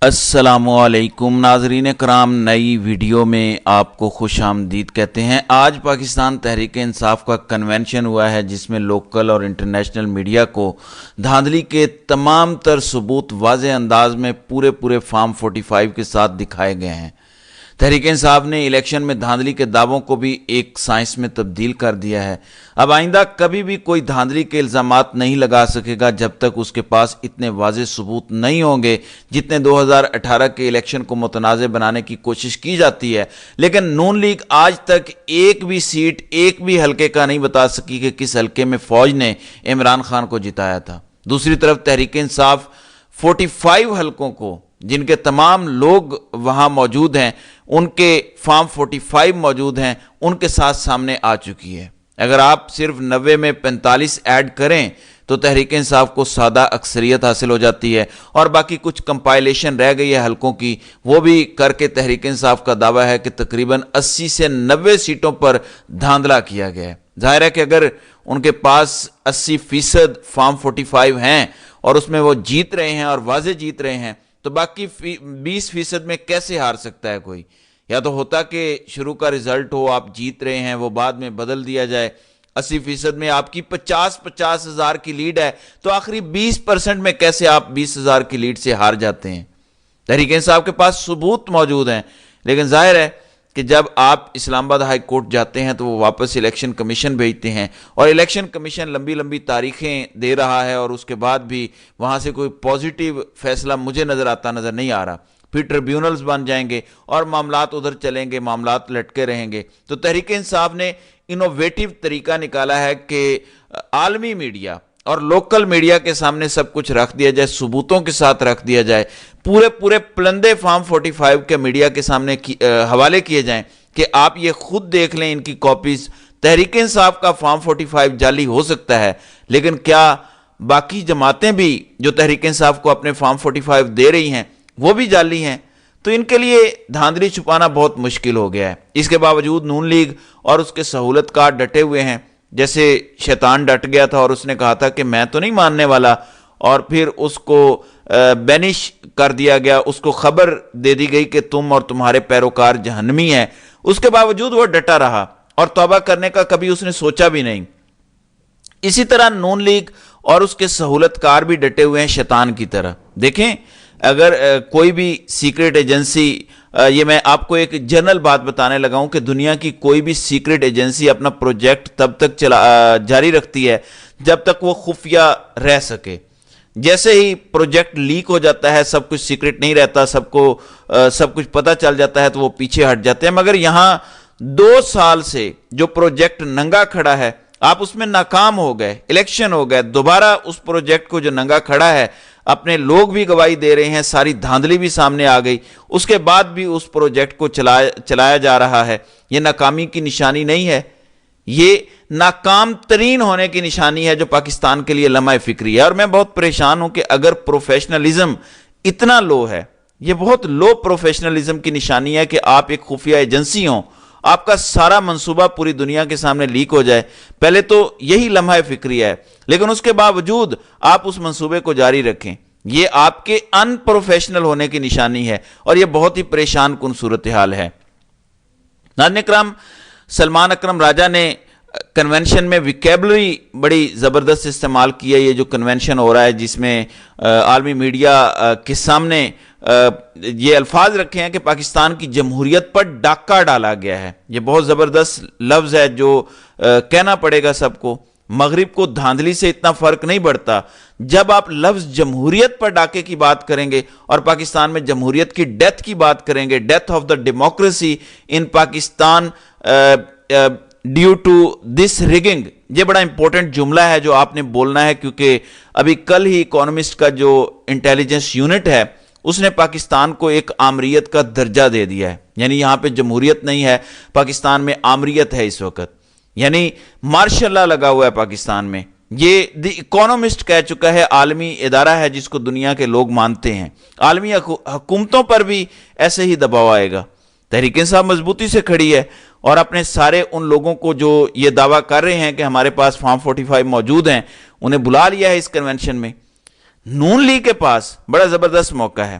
السلام علیکم ناظرین کرام، نئی ویڈیو میں آپ کو خوش آمدید کہتے ہیں۔ آج پاکستان تحریک انصاف کا کنونشن ہوا ہے جس میں لوکل اور انٹرنیشنل میڈیا کو دھاندلی کے تمام تر ثبوت واضح انداز میں پورے فارم 45 کے ساتھ دکھائے گئے ہیں۔ تحریک انصاف نے الیکشن میں دھاندلی کے دعووں کو بھی ایک سائنس میں تبدیل کر دیا ہے۔ اب آئندہ کبھی بھی کوئی دھاندلی کے الزامات نہیں لگا سکے گا جب تک اس کے پاس اتنے واضح ثبوت نہیں ہوں گے جتنے 2018 کے الیکشن کو متنازع بنانے کی کوشش کی جاتی ہے۔ لیکن نون لیگ آج تک ایک بھی سیٹ، ایک بھی حلقے کا نہیں بتا سکی کہ کس حلقے میں فوج نے عمران خان کو جتایا تھا۔ دوسری طرف تحریک انصاف 45 حلقوں کو، جن کے تمام لوگ وہاں موجود ہیں، ان کے فارم 45 موجود ہیں، ان کے ساتھ سامنے آ چکی ہے۔ اگر آپ صرف 90 میں 45 ایڈ کریں تو تحریک انصاف کو سادہ اکثریت حاصل ہو جاتی ہے، اور باقی کچھ کمپائلیشن رہ گئی ہے حلقوں کی، وہ بھی کر کے تحریک انصاف کا دعویٰ ہے کہ تقریباً 80 سے 90 سیٹوں پر دھاندلا کیا گیا ہے۔ ظاہر ہے کہ اگر ان کے پاس 80% فارم 45 ہیں اور اس میں وہ جیت رہے ہیں اور واضح جیت رہے ہیں، تو باقی 20% میں کیسے ہار سکتا ہے کوئی؟ یا تو ہوتا کہ شروع کا رزلٹ ہو، آپ جیت رہے ہیں، وہ بعد میں بدل دیا جائے۔ 80% میں آپ کی 50 ہزار کی لیڈ ہے، تو آخری 20% میں کیسے آپ 20 ہزار کی لیڈ سے ہار جاتے ہیں؟ تحریک انصاف کے پاس ثبوت موجود ہیں، لیکن ظاہر ہے کہ جب آپ اسلام آباد ہائی کورٹ جاتے ہیں تو وہ واپس الیکشن کمیشن بھیجتے ہیں، اور الیکشن کمیشن لمبی تاریخیں دے رہا ہے، اور اس کے بعد بھی وہاں سے کوئی پازیٹیو فیصلہ مجھے نظر نہیں آ رہا۔ پھر ٹریبیونلز بن جائیں گے اور معاملات ادھر چلیں گے، معاملات لٹکے رہیں گے۔ تو تحریک انصاف نے انوویٹو طریقہ نکالا ہے کہ عالمی میڈیا اور لوکل میڈیا کے سامنے سب کچھ رکھ دیا جائے، ثبوتوں کے ساتھ رکھ دیا جائے، پورے پلندے فارم 45 کے میڈیا کے سامنے حوالے کیے جائیں کہ آپ یہ خود دیکھ لیں ان کی کاپیز۔ تحریک انصاف کا فارم 45 جعلی ہو سکتا ہے، لیکن کیا باقی جماعتیں بھی جو تحریک انصاف کو اپنے فارم 45 دے رہی ہیں وہ بھی جعلی ہیں؟ تو ان کے لیے دھاندلی چھپانا بہت مشکل ہو گیا ہے۔ اس کے باوجود نون لیگ اور اس کے سہولت کار ڈٹے ہوئے ہیں، جیسے شیطان ڈٹ گیا تھا اور اس نے کہا تھا کہ میں تو نہیں ماننے والا، اور پھر اس کو بینش کر دیا گیا، اس کو خبر دے دی گئی کہ تم اور تمہارے پیروکار جہنمی ہیں۔ اس کے باوجود وہ ڈٹا رہا اور توبہ کرنے کا کبھی اس نے سوچا بھی نہیں۔ اسی طرح نون لیگ اور اس کے سہولت کار بھی ڈٹے ہوئے ہیں شیطان کی طرح۔ دیکھیں، اگر کوئی بھی سیکرٹ ایجنسی، یہ میں آپ کو ایک جنرل بات بتانے لگا ہوں کہ دنیا کی کوئی بھی سیکرٹ ایجنسی اپنا پروجیکٹ تب تک جاری رکھتی ہے جب تک وہ خفیہ رہ سکے۔ جیسے ہی پروجیکٹ لیک ہو جاتا ہے، سب کچھ سیکرٹ نہیں رہتا، سب کچھ پتہ چل جاتا ہے تو وہ پیچھے ہٹ جاتے ہیں۔ مگر یہاں 2 سال سے جو پروجیکٹ ننگا کھڑا ہے، آپ اس میں ناکام ہو گئے، الیکشن ہو گئے، دوبارہ اس پروجیکٹ کو جو ننگا کھڑا ہے، اپنے لوگ بھی گواہی دے رہے ہیں، ساری دھاندلی بھی سامنے آ گئی، اس کے بعد بھی اس پروجیکٹ کو چلایا جا رہا ہے۔ یہ ناکامی کی نشانی نہیں ہے، یہ ناکام ترین ہونے کی نشانی ہے جو پاکستان کے لیے لمحہ فکری ہے۔ اور میں بہت پریشان ہوں کہ اگر پروفیشنلزم اتنا لو ہے، یہ بہت لو پروفیشنلزم کی نشانی ہے کہ آپ ایک خفیہ ایجنسی ہوں، آپ کا سارا منصوبہ پوری دنیا کے سامنے لیک ہو جائے۔ پہلے تو یہی لمحہ فکری ہے، لیکن اس کے باوجود آپ اس منصوبے کو جاری رکھیں، یہ آپ کے ان پروفیشنل ہونے کی نشانی ہے، اور یہ بہت ہی پریشان کن صورتحال ہے۔ ناظرین اکرام، سلمان اکرم راجہ نے کنونشن میں ویکیبلری بڑی زبردست استعمال کی ہے۔ یہ جو کنونشن ہو رہا ہے جس میں عالمی میڈیا کے سامنے یہ الفاظ رکھے ہیں کہ پاکستان کی جمہوریت پر ڈاکہ ڈالا گیا ہے، یہ بہت زبردست لفظ ہے جو کہنا پڑے گا سب کو۔ مغرب کو دھاندلی سے اتنا فرق نہیں پڑتا، جب آپ لفظ جمہوریت پر ڈاکے کی بات کریں گے اور پاکستان میں جمہوریت کی ڈیتھ کی بات کریں گے، death of the democracy in Pakistan due to this rigging, یہ بڑا امپورٹنٹ جملہ ہے جو آپ نے بولنا ہے، کیونکہ ابھی کل ہی اکانومسٹ کا جو انٹیلیجنس یونٹ ہے اس نے پاکستان کو ایک آمریت کا درجہ دے دیا ہے، یعنی یہاں پہ جمہوریت نہیں ہے، پاکستان میں آمریت ہے اس وقت، یعنی مارشل لا لگا ہوا ہے پاکستان میں۔ یہ دی اکانومسٹ کہہ چکا ہے، عالمی ادارہ ہے جس کو دنیا کے لوگ مانتے ہیں۔ عالمی حکومتوں پر بھی ایسے ہی دباؤ آئے گا۔ تحریک انصاف مضبوطی سے کھڑی ہے اور اپنے سارے ان لوگوں کو جو یہ دعویٰ کر رہے ہیں کہ ہمارے پاس فارم 45 موجود ہیں، انہیں بلا لیا ہے اس کنونشن میں۔ نون لیگ کے پاس بڑا زبردست موقع ہے،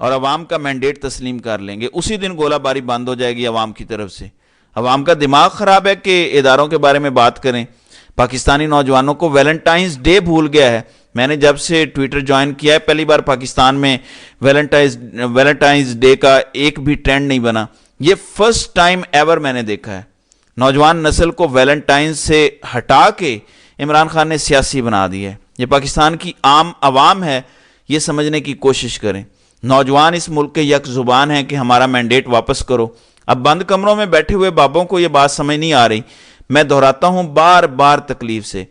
اور عوام کا مینڈیٹ تسلیم کر لیں گے، اسی دن گولہ باری بند ہو جائے گی عوام کی طرف سے۔ عوام کا دماغ خراب ہے کہ اداروں کے بارے میں بات کریں۔ پاکستانی نوجوانوں کو ویلنٹائنز ڈے بھول گیا ہے۔ میں نے جب سے ٹویٹر جوائن کیا ہے پہلی بار پاکستان میں ویلنٹائنز ڈے کا ایک بھی ٹرینڈ نہیں بنا۔ یہ فرسٹ ٹائم ایور میں نے دیکھا ہے۔ نوجوان نسل کو ویلنٹائنز سے ہٹا کے عمران خان نے سیاسی بنا دی ہے۔ یہ پاکستان کی عام عوام ہے، یہ سمجھنے کی کوشش کریں۔ نوجوان اس ملک کے یک زبان ہیں کہ ہمارا مینڈیٹ واپس کرو۔ اب بند کمروں میں بیٹھے ہوئے بابوں کو یہ بات سمجھ نہیں آ رہی۔ میں دہراتا ہوں بار بار تکلیف سے،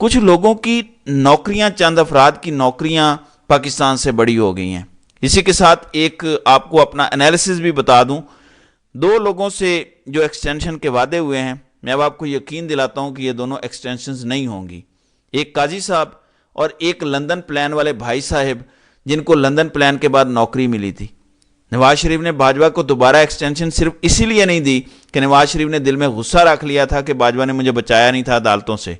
کچھ لوگوں کی نوکریاں، چند افراد کی نوکریاں پاکستان سے بڑی ہو گئی ہیں۔ اسی کے ساتھ ایک آپ کو اپنا انالیسس بھی بتا دوں، 2 لوگوں سے جو ایکسٹینشن کے وعدے ہوئے ہیں، میں اب آپ کو یقین دلاتا ہوں کہ یہ دونوں ایکسٹینشنز نہیں ہوں گی۔ ایک قاضی صاحب اور ایک لندن پلان والے بھائی صاحب، جن کو لندن پلان کے بعد نوکری ملی تھی۔ نواز شریف نے باجوہ کو دوبارہ ایکسٹینشن صرف اسی لیے نہیں دی کہ نواز شریف نے دل میں غصہ رکھ لیا تھا کہ باجوہ نے مجھے بچایا نہیں تھا عدالتوں سے۔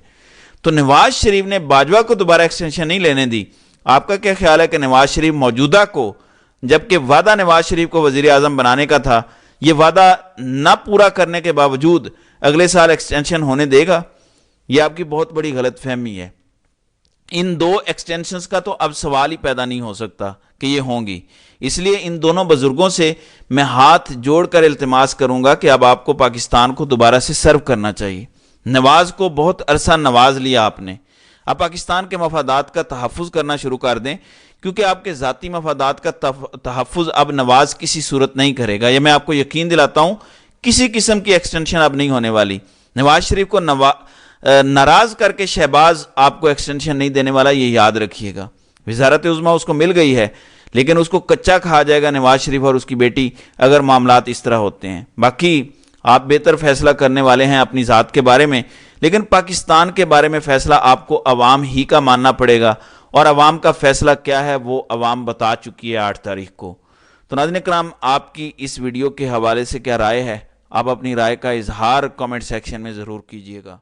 تو نواز شریف نے باجوہ کو دوبارہ ایکسٹینشن نہیں لینے دی۔ آپ کا کیا خیال ہے کہ نواز شریف موجودہ کو، جبکہ وعدہ نواز شریف کو وزیر اعظم بنانے کا تھا، یہ وعدہ نہ پورا کرنے کے باوجود اگلے سال ایکسٹینشن ہونے دے گا؟ یہ آپ کی بہت بڑی غلط فہمی ہے۔ ان 2 ایکسٹینشنز کا تو اب سوال ہی پیدا نہیں ہو سکتا کہ یہ ہوں گی۔ اس لیے ان دونوں بزرگوں سے میں ہاتھ جوڑ کر التماس کروں گا کہ اب آپ کو پاکستان کو دوبارہ سے سرو کرنا چاہیے۔ نواز کو بہت عرصہ نواز لیا آپ نے، اب پاکستان کے مفادات کا تحفظ کرنا شروع کر دیں، کیونکہ آپ کے ذاتی مفادات کا تحفظ اب نواز کسی صورت نہیں کرے گا۔ یہ میں آپ کو یقین دلاتا ہوں، کسی قسم کی ایکسٹینشن اب نہیں ہونے والی۔ نواز شریف کو ناراض کر کے شہباز آپ کو ایکسٹینشن نہیں دینے والا، یہ یاد رکھیے گا۔ وزارت عظمیٰ اس کو مل گئی ہے، لیکن اس کو کچا کھا جائے گا نواز شریف اور اس کی بیٹی اگر معاملات اس طرح ہوتے ہیں۔ باقی آپ بہتر فیصلہ کرنے والے ہیں اپنی ذات کے بارے میں، لیکن پاکستان کے بارے میں فیصلہ آپ کو عوام ہی کا ماننا پڑے گا، اور عوام کا فیصلہ کیا ہے وہ عوام بتا چکی ہے 8 تاریخ کو۔ تو ناظرین اکرام، آپ کی اس ویڈیو کے حوالے سے کیا رائے ہے؟ آپ اپنی رائے کا اظہار کامنٹ سیکشن میں ضرور کیجیے گا۔